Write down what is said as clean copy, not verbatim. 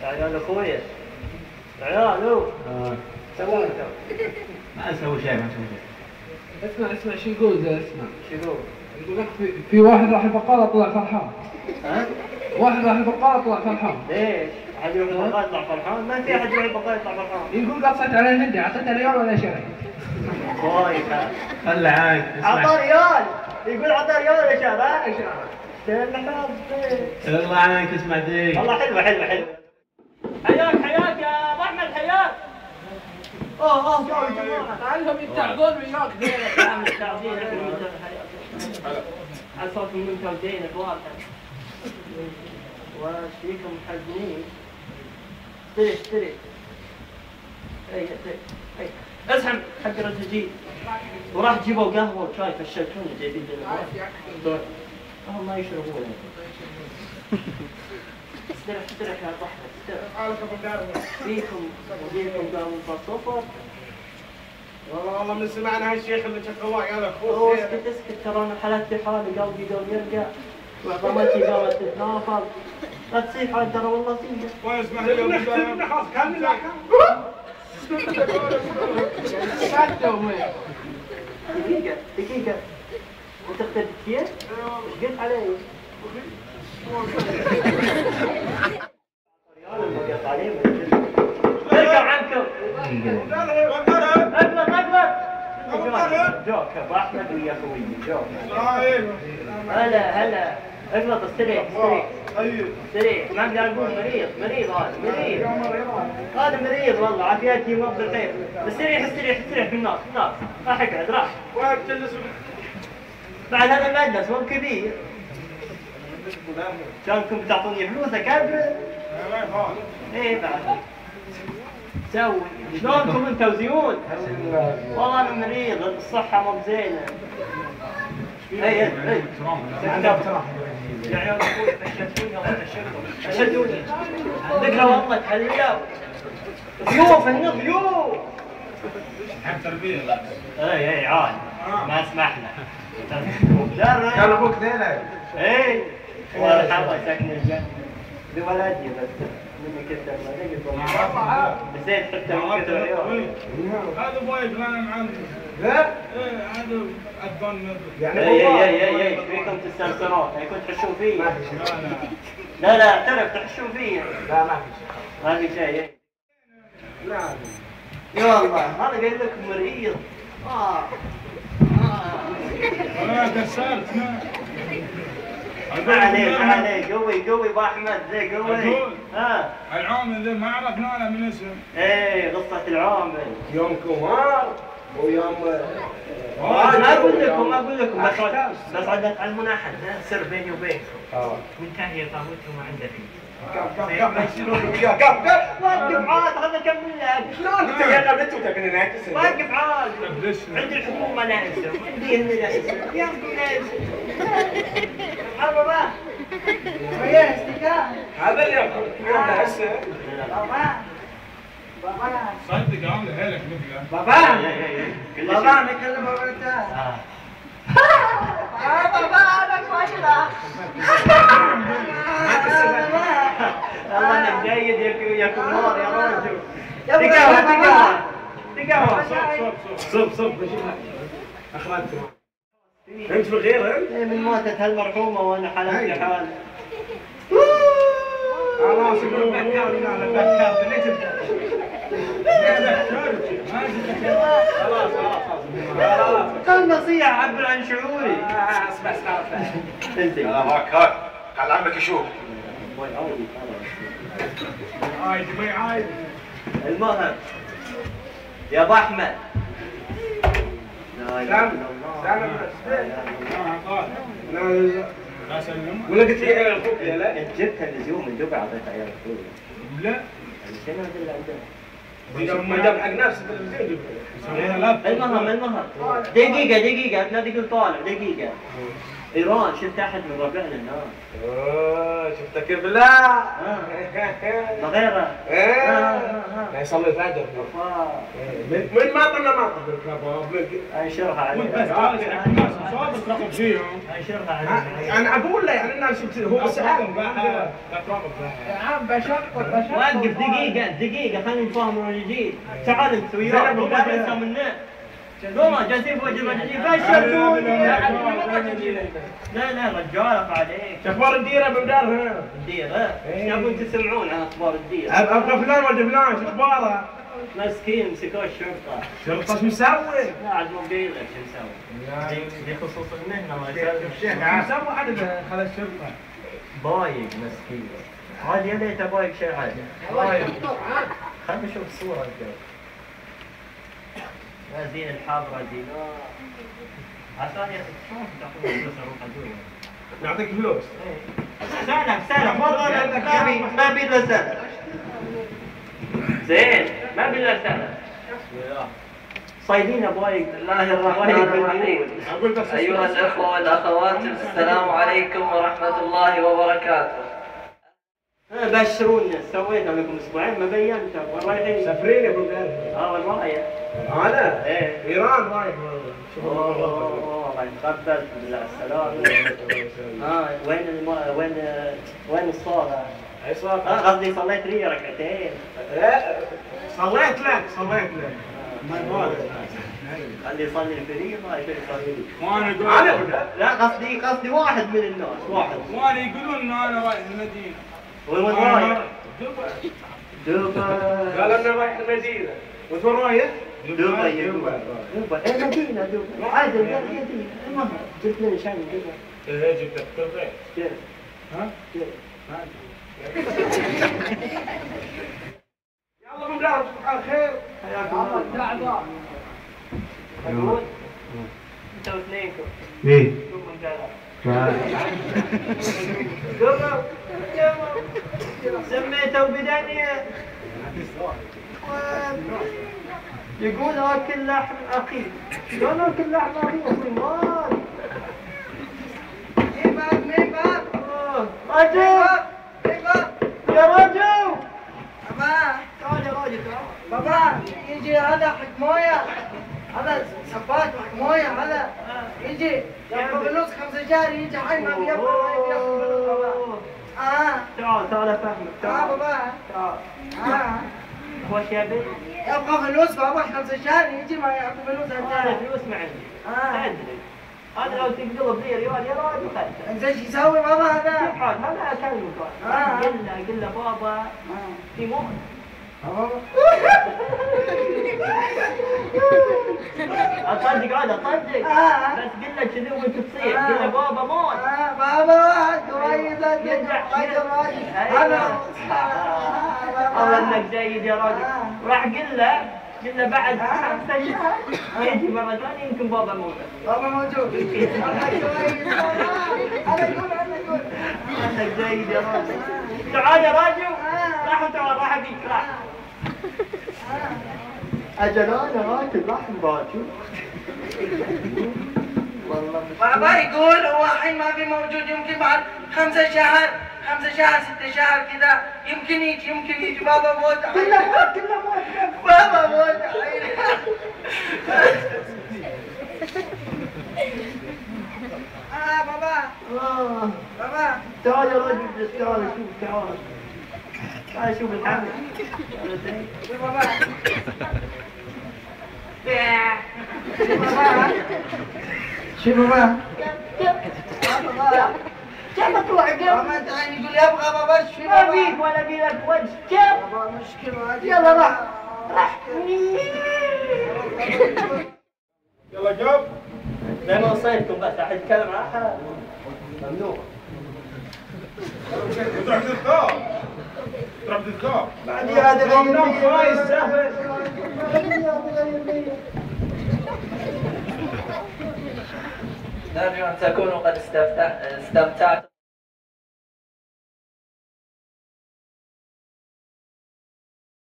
يا عيال اخويا يا عيال سووا ما اسوي شيء ما اسوي شيء. اسمع شو يقول ذا، اسمع شو يقول؟ يقول لك في واحد راح البقالة طلع فرحان. ها؟ واحد راح البقالة طلع فرحان. ليش؟ أحد يروح البقالة يطلع فرحان؟ ما في أحد يروح البقالة يطلع فرحان. يقول قصيت على الهندي، اعطيته ريال ولا شيء. وايد خلى عاد عطى ريال، يقول عطى ريال ولا شهر ها؟ الله عنك اسمع ذي. والله حلوة حلوة حلوة. حياك حياك يا ابو احمد حياك. جاي جماعة. تعالهم يتعبون وياك ذيلك. تعال متعبين على صوتهم متعبين الواقع. وش فيكم محزنين؟ اشتري. اي ازحم حق الرجاجيل. وراح جيبوا قهوة وشاي في الشركون جايبين لنا. هم ما يشربون. استرح يا ابو احمد استرح. فيكم مديركم قاموا بالصفر. والله من سمعنا هالشيخ اللي شكواه يا اخوي. اسكت ترى انا حالتي حالي قلبي قام يرجع وعظمتي قامت تتنافض. لا تصيح عاد ترى والله صيح. واسمح لي خلاص كمل دقيقة انت اخترت كيف؟ ايش قلت علي؟ ارجع عنكم اغلط جوك ابو احمد ويا اخوي جوك هلا اغلط استريح ما اقدر اقول مريض هذا مريض والله عافيتي مو بالخير. استريح في الناس راح اقعد راح بعد هذا المجلس مو كبير. كانكم بتعطوني فلوس اكبر؟ ايه بعد سوي شلونكم انتم وزيون؟ والله انا مريض الصحة مو بزينة. اي يا عيال اخوي فشلتوني والله فشلتوني. ذكرى والله تهللوا ضيوف هنا ضيوف. حق تربية. اي عاد ما اسمحنا. كان ابوك ذيلك. اي مرحبا ساكن الجنة. ذي ولدي بس مني كتب نسيت حتى من كتب اليوم. هذا ابوي فلان معانا. لا؟ ايه هذا ادفن يعني ايش فيكم تستنصرون؟ يعني كنت تحشون فيا؟ لا اعترف تحشون فيا. لا ما في شيء. يا الله انا قايل لكم مريض. انا قصرت ما عليك قوي ابو احمد زي قوي. العامل ذي ما عرفنا له من اسم. ايه قصة العامل يوم كمار ويوم ما اقول لكم بس عدت على المناحل سر بيني وبينكم. منتهي طاووتكم ما عنده فيه. وقف عاد خلنا نكمل لك. شلون تقلب انت وتقنينك؟ وقف عاد عندي الحكومة ناقصة عندي هنا ناقصة ياخذوا ناقصة. بابا ويا استكان هذا اللي هذا هسه بابا صدق عامل هيلك مثله. بابا نكلم بابا. بابا انا فاشلة. والله انك جيد يا كمار يا رجل. تقهوى صب اخرجت انت في الغير انت؟ من موتت هالمرحومة وانا حالتي حال. خلاص يقولون بكار ولا بكار ليه تبدا؟ خلاص كان نصيحة عبر عن شعوري. اسمع انت هاك خل عمك يشوف. عايد المهم يا ابو احمد. ولا قلت لي عيال اخوك لا؟ جبت اللزوم من دبي اعطيت عيال اخوي. لا شنو هذا اللي عندنا؟ ما جاب حق نفسه التلفزيون. المهم دقيقة لا تقول طالع دقيقة. ايران شفت احد من ربعنا الناس. شفتك بالله. ما غيره. لا يصلي الفجر. من ما طلع ما طلع. انشرها عليه. صادق رقم فيهم. انشرها عليه. انا اقول له يعني انا شفت هو سأل. يا عم بشطب وقف دقيقة خلينا نتفاهم ونجي. تعال انت وياه مو بعد انسى منه. والله جالسين في وجه المجانين فشلتوني. لا رجالك عليك. اخبار الديره بمدار هنا. الديرة؟ ايش تبون تسمعون عن اخبار الديرة؟ ابغى فلان ولد فلان شو اخباره؟ مسكين مسكوه الشرطة. شرطه شو مسوي؟ لا عاد مو قايل لك شو مسوي. دي خصوص المهنة ما شيخ مسوي حد خلى الشرطه. بايق مسكين. عاد يا ليت بايق شيء عادي. خلنا نشوف الصورة الجو. يا زين الحاضرة زين. عشان يا شلون تاخذون فلوس اروح ادور. نعطيك فلوس. سلام ما بي الا سلام. زين ما بي الا سلام. صيدين بايق. بسم الله الرحمن الرحيم. أيها الأخوة والأخوات السلام عليكم ورحمة الله وبركاته. بشرونا سوينا لكم اسبوعين ما بينتم وين رايحين؟ سافرين يا ابو قال. وين رايح؟ انا؟ ايه ايران رايح. الله يتقبل بالله السلام. وين الصلاة؟ اي صلاة؟ قصدي صليت لي ركعتين. لا صليت لك. ما يبغى. اللي يصلي الفريضة يصلي. وانا اقول لا قصدي واحد من الناس واحد. وانا يقولون ان انا رايح المدينه. وين رايح؟ دبي. قال انا رايح المدينه. وانت وين رايح؟ دبي. ايه مدينة دبي. عادي مدينة. المهم جبت لي شاي من دبي. ايه جبت لك كل خير. كيف؟ ها؟ كيف؟ يلا بالله تصبح على خير. حياكم الله. أقول انتوا اثنينكم. ايه قوموا سميته بدنيا. يقول اكل لحم اخي. شلون اكل لحم اخي اخوي مال؟ مين باب؟ رجل يا رجل. تعال يا راجل تعال. بابا يجي هذا حق مويه، هذا سباك حق مويه، هذا يجي ياخذ فلوس 5 شهر، يجي حي ما بياخذ فلوس بابا. تعال افهمك. تعال بابا تعال. وش يبي؟ يبغى فلوس بابا 5 شهر، يجي ما ياخذ فلوس انا انت. فلوس ما عندي. ادري. انا لو تقلب لي ريال يا راجل خذته. انت ايش يسوي بابا هذا؟ هذا اكلمك. قل له بابا في موت. اصدق هذا اصدق. بس قل له كذي وانت تصيح. قل له بابا موت. بابا كويس يرجع هذا والله انك جيد يا راجل. راح قل له بعد 5 شهور يجي مرة ثانية يمكن بابا موجود. بابا موجود. انك جيد يا راجل. تعال يا راجل. راح ابيك راح. اجل انا راكب لحم باجو. والله بابا يقول هو الحين ما في موجود، يمكن بعد 5 شهر 6 شهر كذا يمكن يجي بابا موت. كله موت. بابا موت. بابا تعال يا رجل تعال شوف الحمل. بابا شو بابا؟ كيف اطلع قبل؟ بابا انت يقول يبغى بابا شو ما بيك ولا بيك وجه. كيف؟ بابا مشكلة. يلا راح. يلا جاب. زي ما وصيتكم بس احد يتكلم راحة ممنوع. تروح تذكار. بعدي هذا غير كويس سهل. نرجو أن تكونوا قد استمتعتم